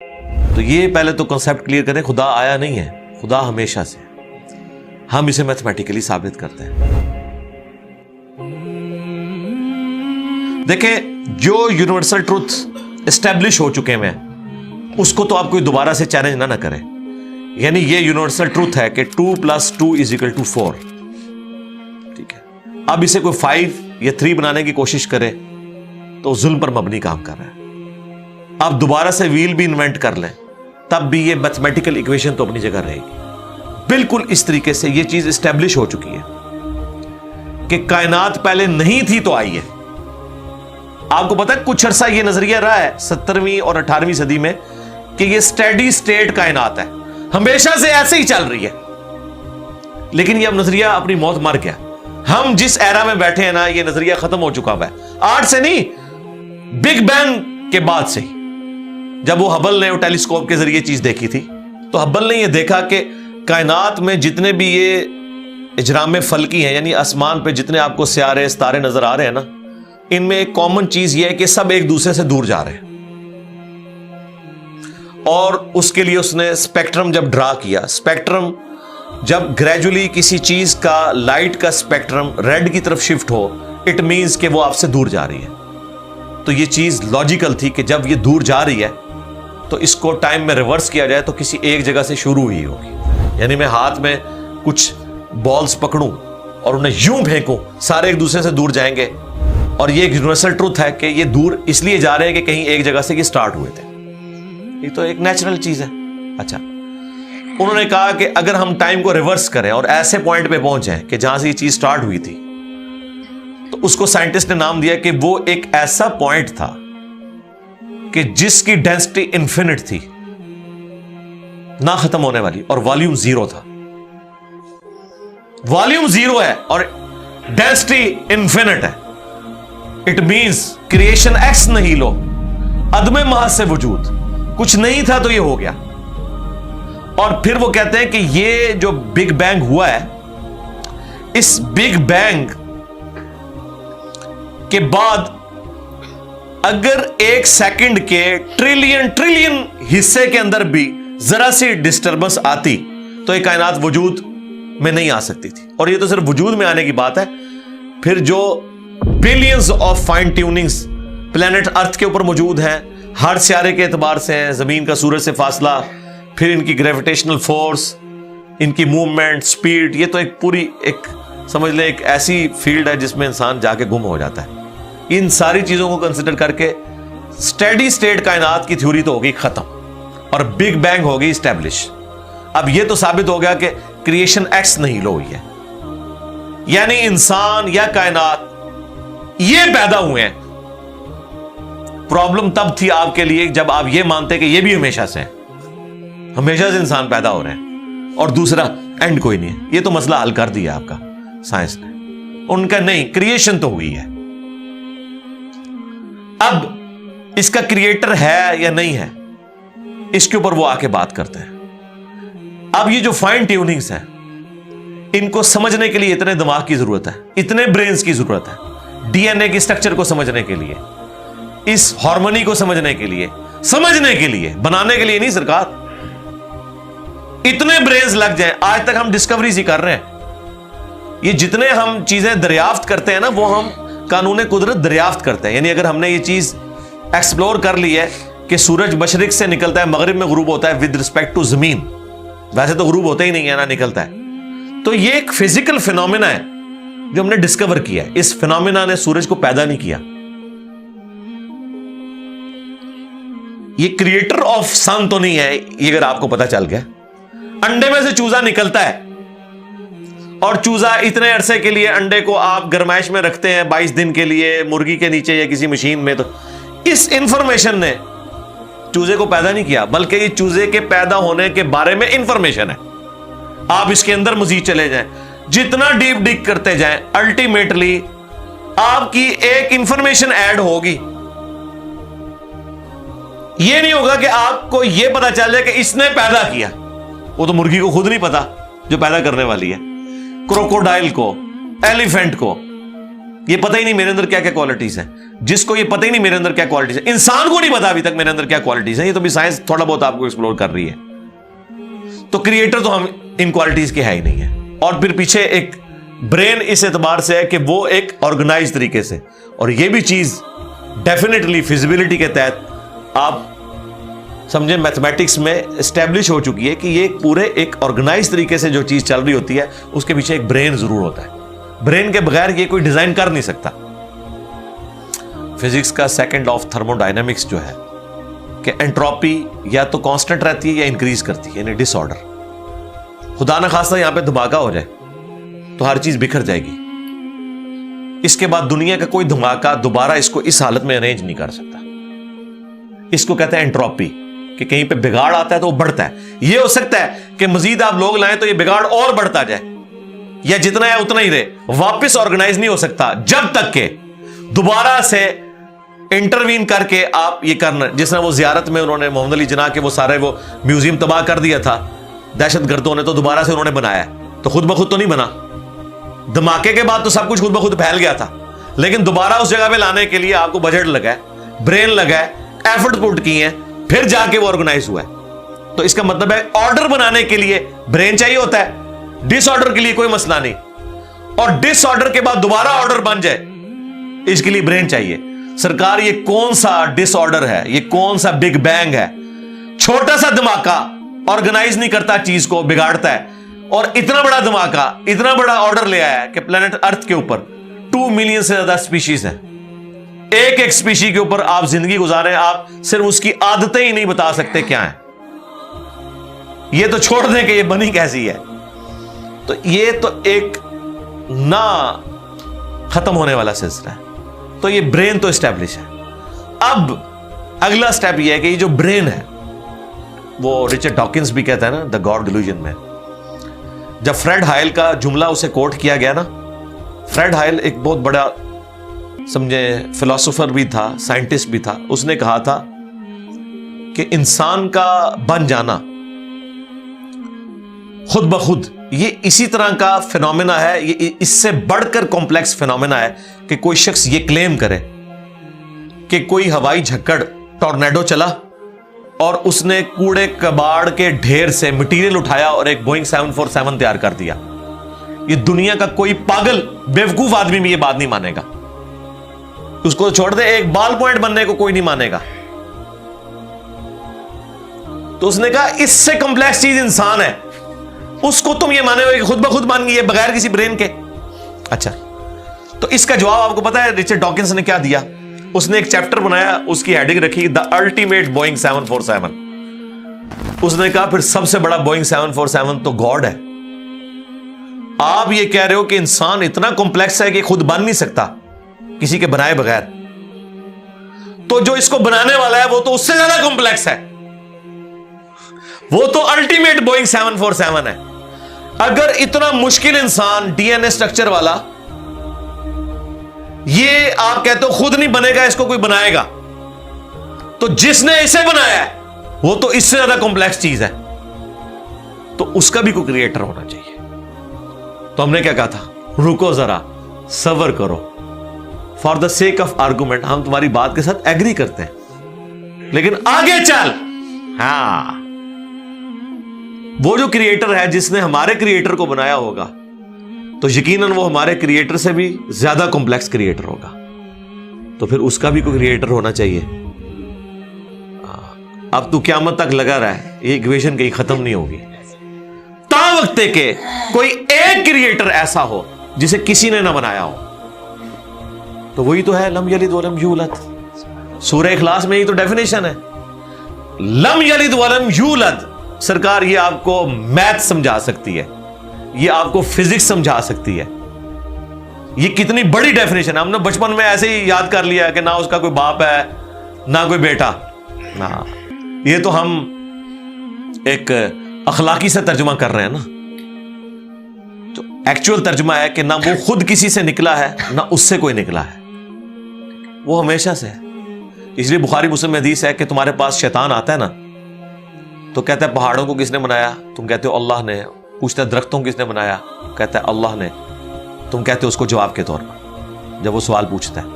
تو یہ پہلے تو کنسپٹ کلیئر کریں, خدا آیا نہیں ہے, خدا ہمیشہ سے, ہم اسے میتھمیٹیکلی ثابت کرتے ہیں. دیکھیں, جو یونیورسل ٹروتھ اسٹیبلش ہو چکے ہیں اس کو تو آپ کوئی دوبارہ سے چیلنج نہ کریں. یعنی یہ یونیورسل ٹروتھ ہے کہ 2 + 2 = 4. ٹھیک ہے, اب اسے کوئی 5 یا 3 بنانے کی کوشش کرے تو ظلم پر مبنی کام کر رہا ہے. آپ دوبارہ سے ویل بھی انوینٹ کر لیں تب بھی یہ میتھمیٹیکل ایکویشن تو اپنی جگہ رہے گی. بالکل اس طریقے سے یہ چیز اسٹیبلش ہو چکی ہے کہ کائنات پہلے نہیں تھی تو آئی ہے. آپ کو پتا ہے کچھ عرصہ یہ نظریہ رہا ہے 17ویں اور 18ویں صدی میں کہ یہ اسٹیڈی سٹیٹ کائنات ہے, ہمیشہ سے ایسے ہی چل رہی ہے. لیکن یہ اب نظریہ اپنی موت مر گیا. ہم جس ایرا میں بیٹھے ہیں نا, یہ نظریہ ختم ہو چکا ہے. آج سے نہیں, بگ بینگ کے بعد سے ہی, جب وہ ہبل نے ٹیلیسکوپ کے ذریعے چیز دیکھی تھی تو ہبل نے یہ دیکھا کہ کائنات میں جتنے بھی یہ اجرام فلکی ہیں, یعنی آسمان پہ جتنے آپ کو سیارے ستارے نظر آ رہے ہیں نا, ان میں ایک کامن چیز یہ ہے کہ سب ایک دوسرے سے دور جا رہے ہیں. اور اس کے لیے اس نے اسپیکٹرم جب ڈرا کیا, اسپیکٹرم جب گریجولی کسی چیز کا لائٹ کا اسپیکٹرم ریڈ کی طرف شفٹ ہو, اٹ مینز کہ وہ آپ سے دور جا رہی ہے. تو یہ چیز لاجیکل تھی کہ جب یہ دور جا رہی ہے تو اس کو ٹائم میں ریورس کیا جائے تو کسی ایک جگہ سے شروع ہوئی ہوگی. یعنی میں ہاتھ میں کچھ بالز پکڑوں اور انہیں یوں پھینکوں, سارے ایک دوسرے سے دور جائیں گے. اور یہ ایک یونیورسل ٹروتھ ہے کہ یہ دور اس لیے جا رہے ہیں کہ کہیں ایک جگہ سے یہ سٹارٹ ہوئے تھے. یہ تو ایک نیچرل چیز ہے. اچھا, انہوں نے کہا کہ اگر ہم ٹائم کو ریورس کریں اور ایسے پوائنٹ پہ پہنچیں کہ جہاں سے یہ چیز سٹارٹ ہوئی تھی, تو اس کو سائنٹسٹ نے نام دیا کہ وہ ایک ایسا پوائنٹ تھا کہ جس کی ڈینسٹی انفینٹ تھی, نہ ختم ہونے والی, اور والیوم 0 تھا. والیوم 0 ہے اور ڈینسٹی انفینٹ ہے. اٹ مینز کریشن ایکس نہیں لو, عدم محض سے وجود, کچھ نہیں تھا تو یہ ہو گیا. اور پھر وہ کہتے ہیں کہ یہ جو بگ بینگ ہوا ہے, اس بگ بینگ کے بعد اگر 1 سیکنڈ کے ٹریلین حصے کے اندر بھی ذرا سی ڈسٹربنس آتی تو یہ کائنات وجود میں نہیں آ سکتی تھی. اور یہ تو صرف وجود میں آنے کی بات ہے. پھر جو billions of fine tunings planet earth کے اوپر موجود ہیں, ہر سیارے کے اعتبار سے ہیں, زمین کا سورج سے فاصلہ, پھر ان کی گریویٹیشنل فورس, ان کی موومنٹ, سپیڈ, یہ تو ایک پوری ایک سمجھ لیں ایک ایسی فیلڈ ہے جس میں انسان جا کے گم ہو جاتا ہے. ان ساری چیزوں کو کنسیڈر کر کے اسٹیڈی سٹیٹ کائنات کی تھیوری تو ہوگی ختم اور بگ بینگ ہوگی اسٹیبلش. اب یہ تو ثابت ہو گیا کہ کریشن ایکس نہیں لو ہوئی ہے, یعنی انسان یا کائنات یہ پیدا ہوئے ہیں. پرابلم تب تھی آپ کے لیے جب آپ یہ مانتے کہ یہ بھی ہمیشہ سے ہیں, ہمیشہ سے انسان پیدا ہو رہے ہیں اور دوسرا اینڈ کوئی نہیں ہے. یہ تو مسئلہ حل کر دیا آپ کا سائنس نے. ان کا نہیں, کریشن تو ہوئی ہے. اب اس کا کریٹر ہے یا نہیں ہے, اس کے اوپر وہ آ کے بات کرتے ہیں. اب یہ جو فائن ٹیوننگز ہیں, ان کو سمجھنے کے لیے اتنے دماغ کی ضرورت ہے, اتنے برینز کی ضرورت ہے. ڈی این اے کی سٹرکچر کو سمجھنے کے لیے, اس ہارمونی کو سمجھنے کے لیے, بنانے کے لیے نہیں سرکار. اتنے برینز لگ جائیں. آج تک ہم ڈسکوریز ہی کر رہے ہیں. یہ جتنے ہم چیزیں دریافت کرتے ہیں نا, وہ ہم قانون قدرت دریافت کرتے ہیں. یعنی اگر ہم نے یہ چیز ایکسپلور کر لی ہے کہ سورج مشرق سے نکلتا ہے, مغرب میں غروب ہوتا ہے ود رسپیکٹ ٹو زمین, ویسے تو غروب ہوتا ہی نہیں ہے نا, نکلتا ہے. تو یہ ایک فزیکل فینومینا ہے جو ہم نے ڈسکور کیا ہے. اس فینومینا نے سورج کو پیدا نہیں کیا. یہ کریٹر آف سن تو نہیں ہے, یہ اگر آپ کو پتا چل گیا. انڈے میں سے چوزا نکلتا ہے اور چوزا اتنے عرصے کے لیے انڈے کو آپ گرمائش میں رکھتے ہیں 22 دن کے لیے مرغی کے نیچے یا کسی مشین میں. تو اس انفارمیشن نے چوزے کو پیدا نہیں کیا, بلکہ یہ چوزے کے پیدا ہونے کے بارے میں انفارمیشن ہے. آپ اس کے اندر مزید چلے جائیں, جتنا ڈیپ ڈگ کرتے جائیں, الٹیمیٹلی آپ کی ایک انفارمیشن ایڈ ہوگی. یہ نہیں ہوگا کہ آپ کو یہ پتا چل جائے کہ اس نے پیدا کیا. وہ تو مرغی کو خود نہیں پتا جو پیدا کرنے والی ہے, کروکوڈائل کو, ایلیفینٹ کو, یہ پتہ ہی نہیں میرے اندر کیا کیا کوالٹیز ہیں. جس کو یہ پتہ ہی نہیں میرے اندر کیا کوالٹیز ہیں, انسان کو نہیں پتا ابھی تک میرے اندر کیا کوالٹیز ہیں, یہ تو بھی سائنس تھوڑا بہت آپ کو ایکسپلور کر رہی ہے. تو کریٹر تو ہم ان کوالٹیز کے ہے ہی نہیں ہے. اور پھر پیچھے ایک برین اس اعتبار سے ہے کہ وہ ایک آرگنائز طریقے سے, اور یہ بھی چیز ڈیفینیٹلی فیزیبلٹی کے تحت آپ سمجھیں میتھمیٹکس میں اسٹیبلش ہو چکی ہے کہ یہ پورے ایک آرگنائز طریقے سے جو چیز چل رہی ہوتی ہے اس کے پیچھے ایک برین ضرور ہوتا ہے. برین کے بغیر یہ کوئی ڈیزائن کر نہیں سکتا. فزکس کا second law of thermo dynamics جو ہے کہ انٹروپی یا تو کانسٹنٹ رہتی ہے یا انکریز کرتی ہے, یعنی ڈس آرڈر. خدا نہ خواستہ یہاں پہ دھماکہ ہو جائے تو ہر چیز بکھر جائے گی. اس کے بعد دنیا کا کوئی دھماکہ دوبارہ اس کو اس حالت میں ارینج نہیں کر سکتا. اس کو کہتے ہیں انٹروپی, کہ کہیں پہ بگاڑ آتا ہے تو وہ بڑھتا ہے. یہ ہو سکتا ہے کہ مزید آپ لوگ لائیں تو یہ بگاڑ اور بڑھتا جائے, یا جتنا ہے اتنا ہی رہے, واپس آرگنائز نہیں ہو سکتا جب تک کہ دوبارہ سے انٹروین کر کے آپ یہ کرنا. جس طرح وہ زیارت میں انہوں نے محمد علی جناح کے وہ سارے وہ میوزیم تباہ کر دیا تھا دہشت گردوں نے, تو دوبارہ سے انہوں نے بنایا, تو خود بخود تو نہیں بنا. دھماکے کے بعد تو سب کچھ خود بخود پھیل گیا تھا, لیکن دوبارہ اس جگہ پہ لانے کے لیے آپ کو بجٹ لگا ہے, برین لگا ہے, ایفرٹ پٹ کی ہیں, پھر جا کے وہ آرگنائز ہوا ہے. تو اس کا مطلب ہے آرڈر بنانے کے لیے برین چاہیے ہوتا ہے, ڈس آرڈر کے لیے کوئی مسئلہ نہیں. اور ڈس آرڈر کے بعد دوبارہ آرڈر بن جائے اس کے لیے برین چاہیے. سرکار یہ کون سا ڈس آرڈر ہے, یہ کون سا بگ بینگ ہے؟ چھوٹا سا دھماکہ آرگنائز نہیں کرتا, چیز کو بگاڑتا ہے. اور اتنا بڑا دھماکہ اتنا بڑا آرڈر لے آیا ہے کہ پلانٹ ارتھ کے اوپر 2 ملین سے زیادہ سپیشیز ہیں. ایک ایک سپیشی کے اوپر آپ زندگی گزارے, آپ صرف اس کی عادتیں ہی نہیں بتا سکتے کیا ہیں. یہ تو چھوڑ دیں کہ یہ بنی کیسی ہے. تو یہ تو ایک نہ ختم ہونے والا سلسلہ ہے. تو یہ برین تو اسٹیبلش ہے. اب اگلا سٹیپ یہ ہے کہ یہ جو برین ہے, وہ رچرڈ ڈاکنز بھی کہتا ہے نا دا گاڈ ڈیلوژن میں, جب فریڈ ہائل کا جملہ اسے کوٹ کیا گیا نا, فریڈ ہائل ایک بہت بڑا سمجھے فلاسفر بھی تھا, سائنٹسٹ بھی تھا. اس نے کہا تھا کہ انسان کا بن جانا خود بخود یہ اسی طرح کا فینومینا ہے, یہ اس سے بڑھ کر کمپلیکس فینومینا ہے کہ کوئی شخص یہ کلیم کرے کہ کوئی ہوائی جھکڑ ٹورنیڈو چلا اور اس نے کوڑے کباڑ کے ڈھیر سے مٹیریل اٹھایا اور ایک بوئنگ 747 تیار کر دیا. یہ دنیا کا کوئی پاگل بیوقوف آدمی بھی یہ بات نہیں مانے گا. اس کو چھوڑ دے, ایک بال پوائنٹ بننے کو کوئی نہیں مانے گا. تو اس نے کہا اس سے کمپلیکس چیز انسان ہے, اس کو تم یہ مانے ہو کہ خود بخود مان گئی ہے بغیر کسی برین کے. اچھا, تو اس کا جواب آپ کو پتا ہے رچرڈ ڈاکنز نے کیا دیا؟ اس نے ایک چیپٹر بنایا, اس کی ہیڈنگ رکھی دا الٹیمیٹ بوئنگ 747. اس نے کہا پھر سب سے بڑا بوئنگ 747 تو گاڈ ہے. آپ یہ کہہ رہے ہو کہ انسان اتنا کمپلیکس ہے کہ خود بن نہیں سکتا کسی کے بنائے بغیر, تو جو اس کو بنانے والا ہے وہ تو اس سے زیادہ کمپلیکس ہے, وہ تو الٹیمیٹ بوئنگ 747 ہے. اگر اتنا مشکل انسان ڈی این اے اسٹرکچر والا یہ آپ کہتے ہو خود نہیں بنے گا, اس کو کوئی بنائے گا, تو جس نے اسے بنایا ہے وہ تو اس سے زیادہ کمپلیکس چیز ہے, تو اس کا بھی کوئی کریٹر ہونا چاہیے. تو ہم نے کیا کہا تھا, رکو ذرا صبر کرو, for the sake of argument ہم تمہاری بات کے ساتھ ایگری کرتے ہیں, لیکن آگے چل. ہاں, وہ جو کریٹر ہے جس نے ہمارے کریٹر کو بنایا ہوگا تو یقیناً وہ ہمارے کریٹر سے بھی زیادہ کمپلیکس کریٹر ہوگا, تو پھر اس کا بھی کوئی کریٹر ہونا چاہیے. اب تو قیامت تک لگا رہا ہے, یہ ایکویشن کہیں ختم نہیں ہوگی تا وقت کہ کوئی ایک کریٹر ایسا ہو جسے کسی نے نہ بنایا ہو. تو وہی تو ہے لم یلد ولم یولد. سورہ اخلاص میں یہ تو ڈیفینیشن ہے, لم یلد ولم یولد. سرکار یہ آپ کو میتھ سمجھا سکتی ہے, یہ آپ کو فزکس سمجھا سکتی ہے. یہ کتنی بڑی ڈیفینیشن ہے. ہم نے بچپن میں ایسے ہی یاد کر لیا کہ نہ اس کا کوئی باپ ہے نہ کوئی بیٹا. نہ, یہ تو ہم ایک اخلاقی سے ترجمہ کر رہے ہیں نا. تو ایکچوئل ترجمہ ہے کہ نہ وہ خود کسی سے نکلا ہے نہ اس سے کوئی نکلا ہے, وہ ہمیشہ سے ہے. اس لیے بخاری مسلم میں حدیث ہے کہ تمہارے پاس شیطان آتا ہے نا تو کہتا ہے پہاڑوں کو کس نے بنایا؟ تم کہتے ہو اللہ نے. پوچھتا ہے درختوں کو کس نے بنایا؟ کہتا ہے اللہ نے. تم کہتے ہو اس کو جواب کے طور پر جب وہ سوال پوچھتا ہے،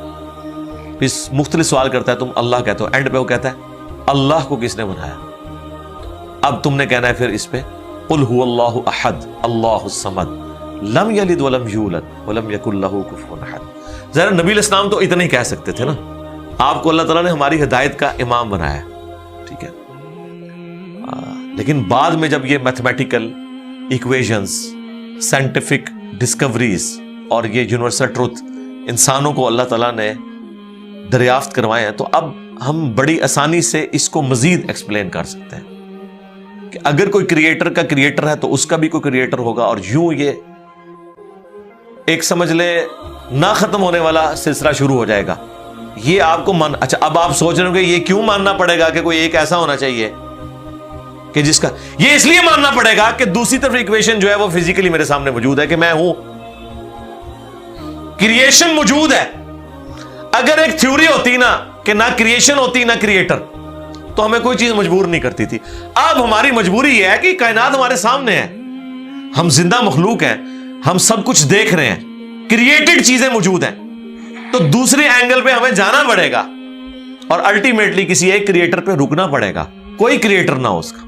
پھر مختلف سوال کرتا ہے، تم اللہ کہتے ہو، اینڈ پہ وہ کہتا ہے اللہ کو کس نے بنایا؟ اب تم نے کہنا ہے پھر اس پہ قل هو اللہ احد اللہ الصمد لم یلد ولم یولد ولم یکن لہ کفوا احد۔ ذرا نبی علیہ السلام تو اتنا ہی کہہ سکتے تھے نا، آپ کو اللہ تعالیٰ نے ہماری ہدایت کا امام بنایا ہے، ٹھیک ہے، لیکن بعد میں جب یہ میتھمیٹیکل ایکویشنز، سائنٹیفک ڈسکوریز اور یہ یونیورسل ٹروتھ انسانوں کو اللہ تعالیٰ نے دریافت کروائے ہیں، تو اب ہم بڑی آسانی سے اس کو مزید ایکسپلین کر سکتے ہیں کہ اگر کوئی کریٹر کا کریٹر ہے تو اس کا بھی کوئی کریٹر ہوگا، اور یوں یہ ایک سمجھ لے نہ ختم ہونے والا سلسلہ شروع ہو جائے گا۔ یہ آپ کو اچھا اب آپ سوچ رہے ہو کہ یہ کیوں ماننا پڑے گا کہ کوئی ایک ایسا ہونا چاہیے کہ جس کا، یہ اس لیے ماننا پڑے گا کہ دوسری طرف ایکویشن جو ہے وہ فزیکلی میرے سامنے موجود ہے کہ میں ہوں، کریشن موجود ہے۔ اگر ایک تھیوری ہوتی نا کہ نہ کریشن ہوتی نہ کریٹر تو ہمیں کوئی چیز مجبور نہیں کرتی تھی۔ اب ہماری مجبوری یہ ہے کہ کائنات ہمارے سامنے ہے، ہم زندہ مخلوق ہیں، ہم سب کچھ دیکھ رہے ہیں، کریٹڈ چیزیں موجود ہیں، تو دوسرے اینگل پہ ہمیں جانا پڑے گا اور الٹیمیٹلی کسی ایک کریٹر پہ رکنا پڑے گا، کوئی کریٹر نہ ہو اس کا۔